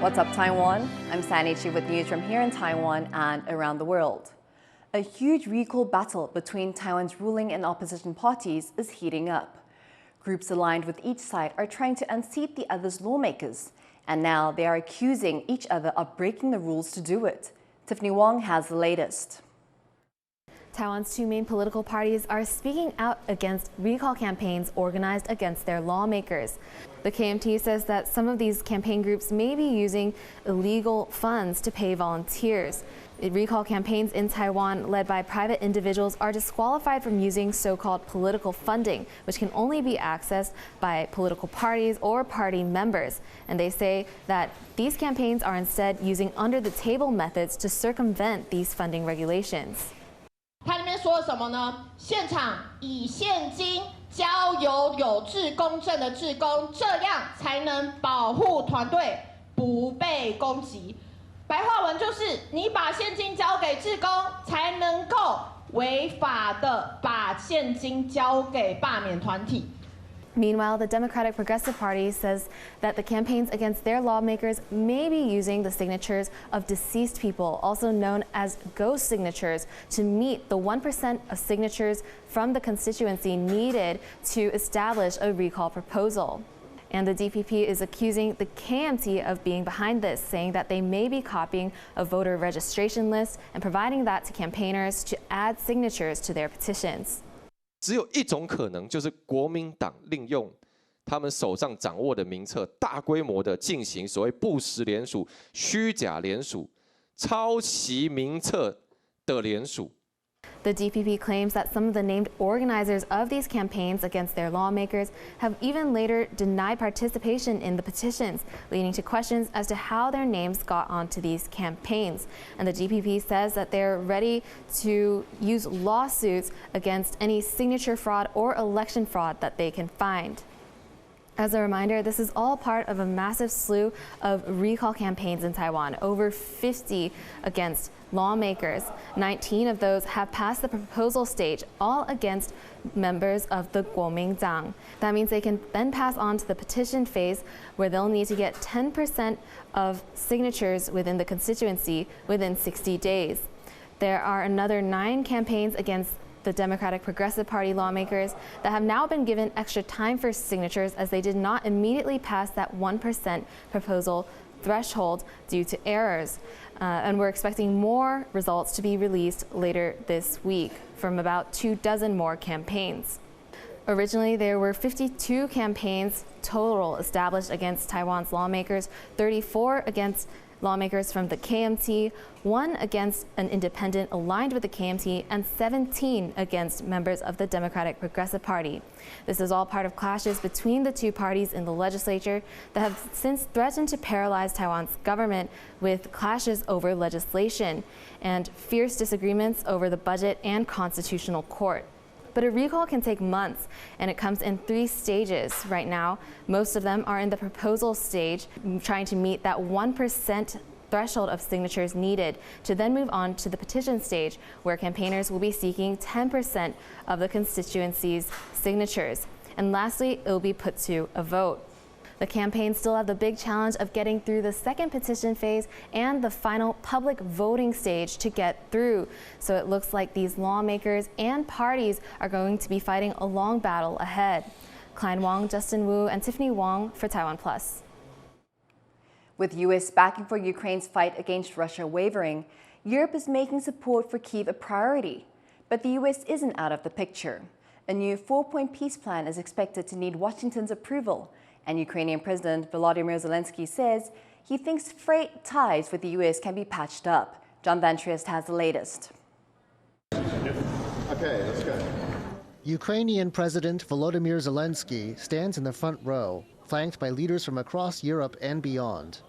What's up, Taiwan? I'm Sandy Chi with news from here in Taiwan and around the world. A huge recall battle between Taiwan's ruling and opposition parties is heating up. Groups aligned with each side are trying to unseat the other's lawmakers, and now they are accusing each other of breaking the rules to do it. Tiffany Wong has the latest. Taiwan's two main political parties are speaking out against recall campaigns organized against their lawmakers. The KMT says that some of these campaign groups may be using illegal funds to pay volunteers. Recall campaigns in Taiwan led by private individuals are disqualified from using so-called political funding, which can only be accessed by political parties or party members. And they say that these campaigns are instead using under-the-table methods to circumvent these funding regulations. 他那边说什么呢？现场以现金交由有志公正的志工，这样才能保护团队不被攻击。白话文就是，你把现金交给志工，才能够违法的把现金交给罢免团体。 Meanwhile, the Democratic Progressive Party says that the campaigns against their lawmakers may be using the signatures of deceased people, also known as ghost signatures, to meet the 1% of signatures from the constituency needed to establish a recall proposal. And the DPP is accusing the KMT of being behind this, saying that they may be copying a voter registration list and providing that to campaigners to add signatures to their petitions. 只有一种可能，就是国民党利用他们手上掌握的名册，大规模的进行所谓不实联署、虚假联署、抄袭名册的联署。 The DPP claims that some of the named organizers of these campaigns against their lawmakers have even later denied participation in the petitions, leading to questions as to how their names got onto these campaigns. And the DPP says that they're ready to use lawsuits against any signature fraud or election fraud that they can find. As a reminder, this is all part of a massive slew of recall campaigns in Taiwan, over 50 against lawmakers. 19 of those have passed the proposal stage, all against members of the Kuomintang. That means they can then pass on to the petition phase, where they'll need to get 10% of signatures within the constituency within 60 days. There are another 9 campaigns against the Democratic Progressive Party lawmakers that have now been given extra time for signatures, as they did not immediately pass that 1% proposal threshold due to errors. And we're expecting more results to be released later this week from about 24 more campaigns. Originally, there were 52 campaigns total established against Taiwan's lawmakers, 34 against lawmakers from the KMT, 1 against an independent aligned with the KMT, and 17 against members of the Democratic Progressive Party. This is all part of clashes between the two parties in the legislature that have since threatened to paralyze Taiwan's government, with clashes over legislation and fierce disagreements over the budget and constitutional court. But a recall can take months, and it comes in 3 stages right now. Most of them are in the proposal stage, trying to meet that 1% threshold of signatures needed to then move on to the petition stage, where campaigners will be seeking 10% of the constituency's signatures. And lastly, it will be put to a vote. The campaigns still have the big challenge of getting through the second petition phase and the final public voting stage to get through. So it looks like these lawmakers and parties are going to be fighting a long battle ahead. Klein Wong, Justin Wu, and Tiffany Wong for TaiwanPlus. With U.S. backing for Ukraine's fight against Russia wavering, Europe is making support for Kyiv a priority. But the U.S. isn't out of the picture. A new 4-point peace plan is expected to need Washington's approval. And Ukrainian President Volodymyr Zelensky says he thinks frayed ties with the U.S. can be patched up. John Van Triest has the latest. Okay, let's go. Ukrainian President Volodymyr Zelensky stands in the front row, flanked by leaders from across Europe and beyond.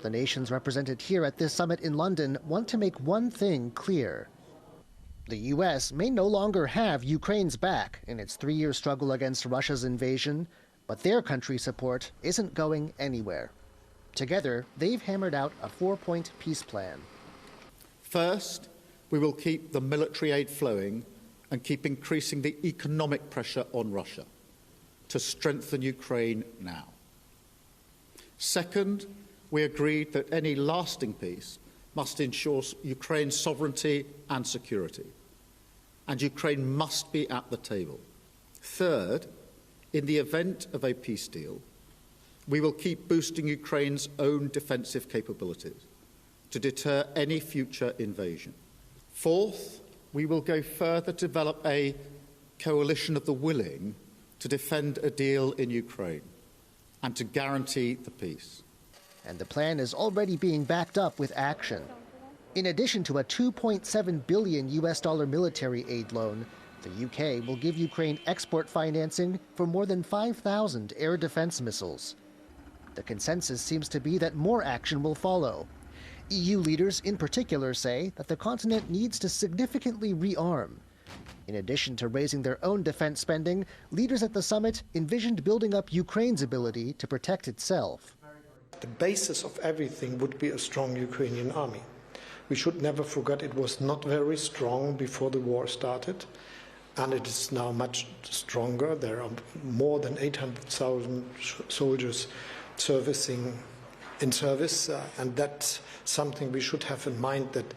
The nations represented here at this summit in London want to make one thing clear. The U.S. may no longer have Ukraine's back in its 3-year struggle against Russia's invasion, but their country's support isn't going anywhere. Together, they've hammered out a 4-point peace plan. First, we will keep the military aid flowing and keep increasing the economic pressure on Russia to strengthen Ukraine now. Second, we agreed that any lasting peace must ensure Ukraine's sovereignty and security, and Ukraine must be at the table. Third, in the event of a peace deal, we will keep boosting Ukraine's own defensive capabilities to deter any future invasion. Fourth, we will go further to develop a coalition of the willing to defend a deal in Ukraine and to guarantee the peace. And the plan is already being backed up with action. In addition to a $2.7 billion military aid loan, the UK will give Ukraine export financing for more than 5,000 air defense missiles. The consensus seems to be that more action will follow. EU leaders in particular say that the continent needs to significantly rearm. In addition to raising their own defense spending, leaders at the summit envisioned building up Ukraine's ability to protect itself. The basis of everything would be a strong Ukrainian army. We should never forget it was not very strong before the war started, and it is now much stronger. There are more than 800,000 soldiers in service, and that's something we should have in mind. That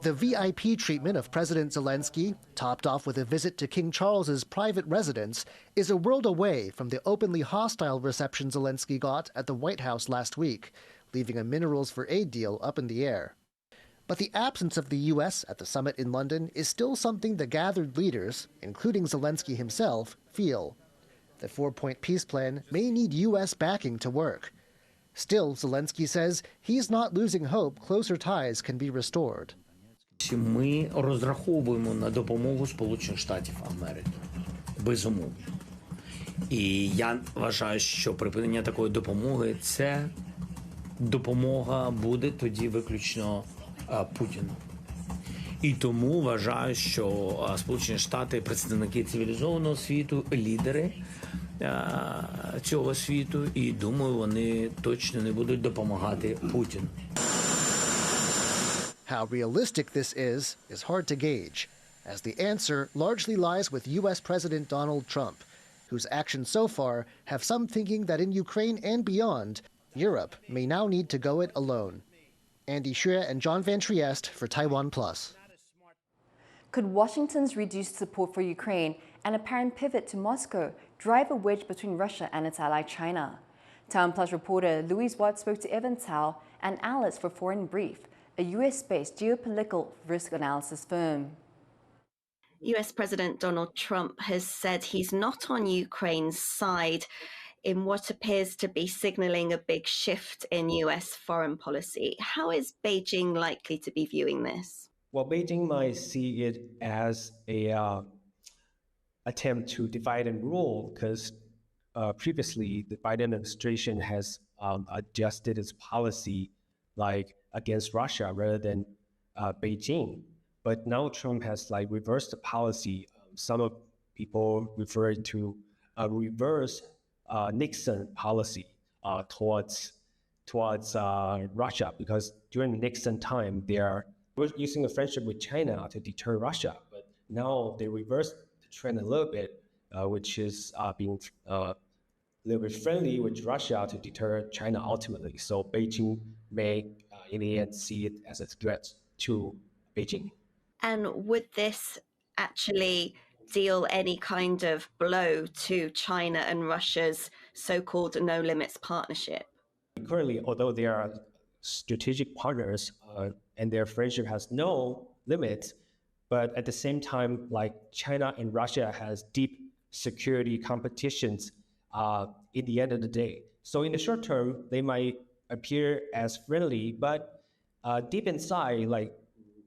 the VIP treatment of President Zelensky, topped off with a visit to King Charles's private residence, is a world away from the openly hostile reception Zelensky got at the White House last week, leaving a minerals for aid deal up in the air. But the absence of the U.S. at the summit in London is still something the gathered leaders, including Zelensky himself, feel. The four-point peace plan may need U.S. backing to work. Still, Zelensky says he's not losing hope closer ties can be restored. Ми розраховуємо на допомогу Сполучених Штатів Америки. Безумовно. І я вважаю, що припинення такої допомоги – це допомога буде тоді виключно Путіну. І тому вважаю, що Сполучені Штати – представники цивілізованого світу, лідери цього світу, і думаю, вони точно не будуть допомагати Путіну. How realistic this is hard to gauge, as the answer largely lies with U.S. President Donald Trump, whose actions so far have some thinking that in Ukraine and beyond, Europe may now need to go it alone. Andy Xue and John Van Trieste for TaiwanPlus. Could Washington's reduced support for Ukraine and apparent pivot to Moscow drive a wedge between Russia and its ally China? TaiwanPlus reporter Louise Watt spoke to Evan Tsao and Alice for Foreign Brief, a US-based geopolitical risk analysis firm. US President Donald Trump has said he's not on Ukraine's side in what appears to be signaling a big shift in US foreign policy. How is Beijing likely to be viewing this? Well, Beijing might see it as a attempt to divide and rule, because previously the Biden administration has adjusted its policy like against Russia rather than Beijing. But now Trump has reversed the policy. Some of people refer to a reverse Nixon policy towards Russia, because during Nixon time they were using a friendship with China to deter Russia, but now they reversed the trend a little bit, which is being a little bit friendly with Russia to deter China ultimately. So Beijing may in the end see it as a threat to Beijing. And would this actually deal any kind of blow to China and Russia's so-called no limits partnership? Currently, although they are strategic partners and their friendship has no limits, but at the same time, China and Russia has deep security competitions in the end of the day. So in the short term, they might appear as friendly, but deep inside,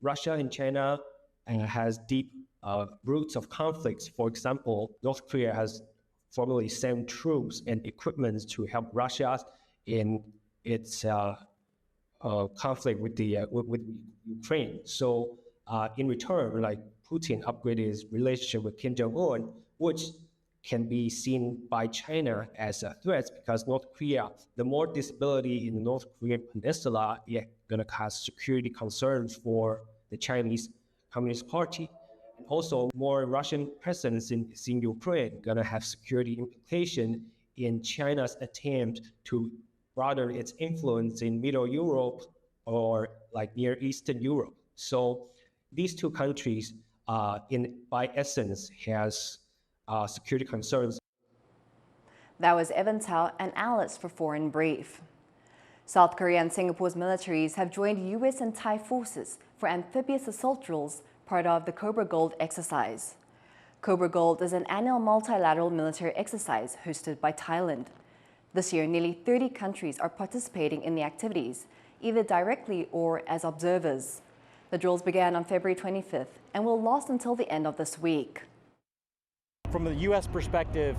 Russia and China has deep roots of conflicts. For example, North Korea has formally sent troops and equipment to help Russia in its conflict with Ukraine. So in return, Putin upgraded his relationship with Kim Jong-un, which can be seen by China as a threat, because North Korea, the more instability in the North Korean peninsula is going to cause security concerns for the Chinese Communist Party. And also, more Russian presence in Ukraine going to have security implication in China's attempt to rather its influence in Middle Europe or like Near Eastern Europe. So these two countries, by essence, has security concerns. That was Evan Tao, an analyst for Foreign Brief. South Korea and Singapore's militaries have joined US and Thai forces for amphibious assault drills, part of the Cobra Gold exercise. Cobra Gold is an annual multilateral military exercise hosted by Thailand. This year, nearly 30 countries are participating in the activities, either directly or as observers. The drills began on February 25th and will last until the end of this week. From the U.S. perspective,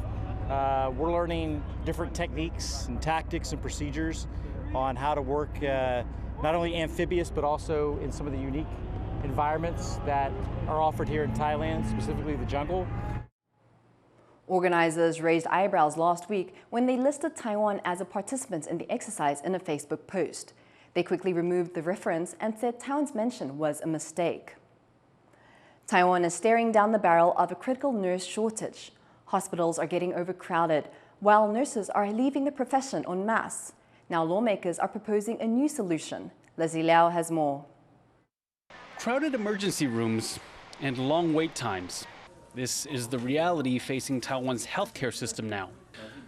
we're learning different techniques and tactics and procedures on how to work not only amphibious but also in some of the unique environments that are offered here in Thailand, specifically the jungle. Organizers raised eyebrows last week when they listed Taiwan as a participant in the exercise in a Facebook post. They quickly removed the reference and said Taiwan's mention was a mistake. Taiwan is staring down the barrel of a critical nurse shortage. Hospitals are getting overcrowded, while nurses are leaving the profession en masse. Now lawmakers are proposing a new solution. Leslie Liao has more. Crowded emergency rooms and long wait times. This is the reality facing Taiwan's healthcare system now.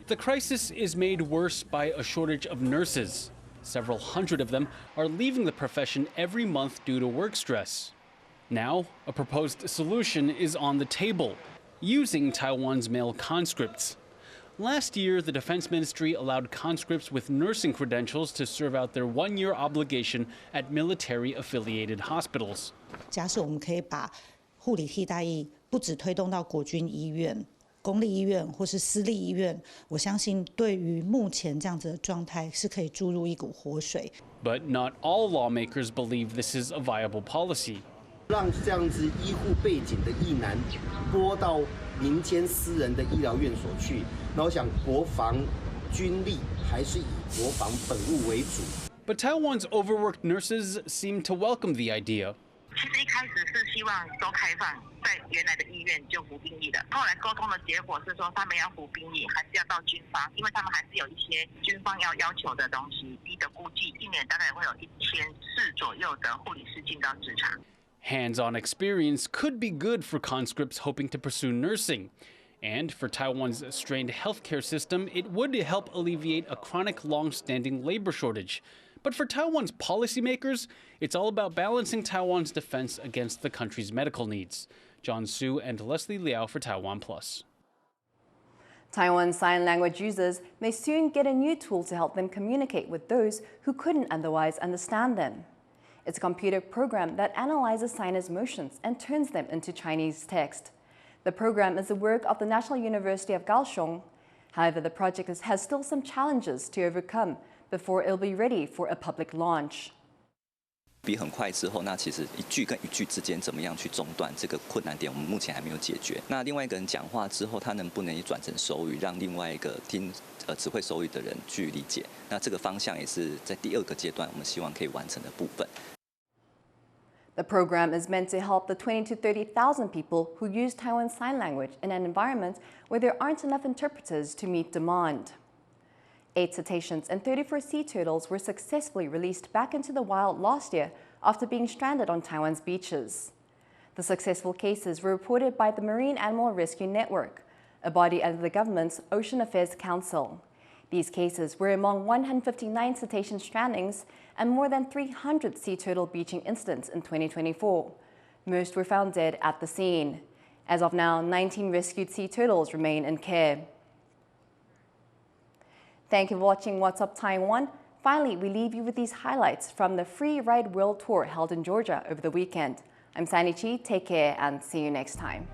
The crisis is made worse by a shortage of nurses. Several hundred of them are leaving the profession every month due to work stress. Now, a proposed solution is on the table, using Taiwan's male conscripts. Last year, the Defense Ministry allowed conscripts with nursing credentials to serve out their one-year obligation at military-affiliated hospitals. 假设我们可以把护理替代役不只推动到国军医院、公立医院或是私立医院，我相信对于目前这样子的状态是可以注入一股活水。But not all lawmakers believe this is a viable policy. 让这样子医护背景的役男拨到民间私人的医疗院所去，那我想国防军力还是以国防本务为主。But Taiwan's overworked nurses seem to welcome the idea. 其实一开始是希望都开放，在原来的医院就服兵役的。后来沟通的结果是说，他们要服兵役，还是要到军方，因为他们还是有一些军方要求的东西。低的估计，一年大概会有1400左右的护理师进到职场。Hands-on experience could be good for conscripts hoping to pursue nursing. And for Taiwan's strained healthcare system, it would help alleviate a chronic, long-standing labor shortage. But for Taiwan's policymakers, it's all about balancing Taiwan's defense against the country's medical needs. John Su and Leslie Liao for TaiwanPlus. Taiwan Sign Language users may soon get a new tool to help them communicate with those who couldn't otherwise understand them. It's a computer program that analyzes signers' motions and turns them into Chinese text. The program is the work of the National University of Kaohsiung. However, the project has still some challenges to overcome before it'll be ready for a public launch. 比很快之后，那其实一句跟一句之间怎么样去中断这个困难点，我们目前还没有解决。那另外一个人讲话之后，他能不能也转成手语，让另外一个只会手语的人去理解？那这个方向也是在第二个阶段，我们希望可以完成的部分。The program is meant to help the 20,000 to 30,000 people who use Taiwan Sign Language in an environment where there aren't enough interpreters to meet demand. 8 cetaceans and 34 sea turtles were successfully released back into the wild last year after being stranded on Taiwan's beaches. The successful cases were reported by the Marine Animal Rescue Network, a body under the government's Ocean Affairs Council. These cases were among 159 cetacean strandings and more than 300 sea turtle beaching incidents in 2024. Most were found dead at the scene. As of now, 19 rescued sea turtles remain in care. Thank you for watching What's Up Taiwan. Finally, we leave you with these highlights from the Free Ride World Tour held in Georgia over the weekend. I'm Sandy Chi. Take care and see you next time.